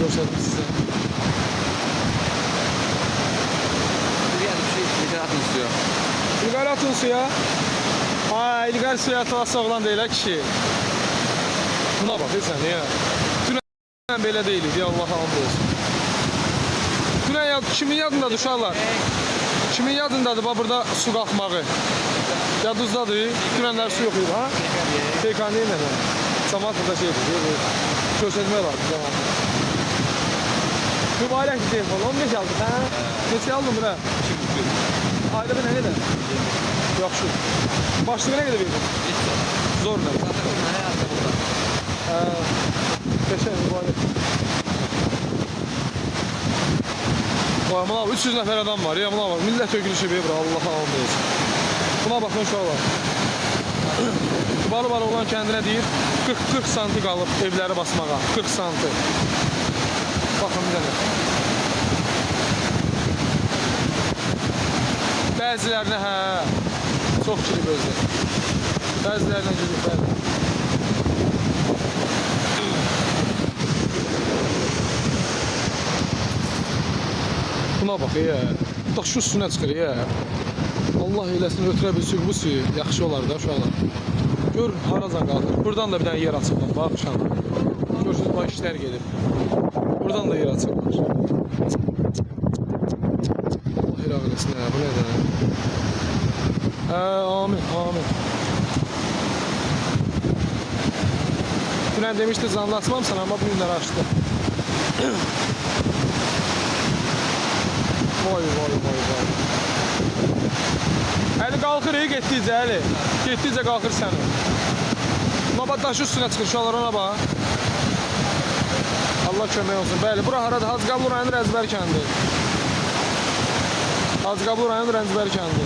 gösterdim size. İlqar atın suya. İlqar atın suya. Ha, İlqar suya atılası oğlan değil ha kişi. Buna bak sen ya. Dünən belə deyildi ya, Allah hamd olsun. Dünən kimin yadındadır uşaqlar? Kimin yadındadır bax burada su qalxmağı? Yadınızdadır. Dünənlər su yox idi ha? PKN ilə də. Samatada şey edir. Göstərmək lazım zamanında. Mübarək bir telefon. 15 aldıq ha? Neçə aldın bura? 2,5. Ayda bir nə qədər? Yaxşı. Başlığı nə qədər verdin? Zor nə? Qəşəng mübarək. Vay, buna 300 nəfər adam var ya, buna bak. Millət ögülüşü bir bura, Allah'a hamd olsun. Buna bakın uşaqlar. Balı olan kəndinə deyir 40 santi qalıb evləri basmağa. 40 santi. Baxın bir dənə. Bəzilərinə hə, çox kilib özlər. Bəzilərinə gülüb, bəli. Buna bax ya, daş üstünə çıxır ya. Allah eləsin, ötürə bilsək bu suyu yaxşı olar da uşaqlar. Gör haracan qalır. Buradan da bir dənə yer açıblar, bax uşaqlar. Görürsünüz, bax işlər gedib. Buradan da yer açıblar. Allah iraq eləsin, bu nədir? Amin, amin. Dünən demişdi, zanlı açmamsan, amma bu günləri açdı. Vay, vay, vay, vay. Əli qalxır, getdikcə, Əli. Getdikcə qalxır sənin. Buna bax, daşı üstünə çıxır, uşaqlar ona bax. Allah kömək olsun. Bəli, bura haradır? Hacıqabul rayonu Rəzbər kəndi. Hacıqabul rayonu Rəzbər kəndi.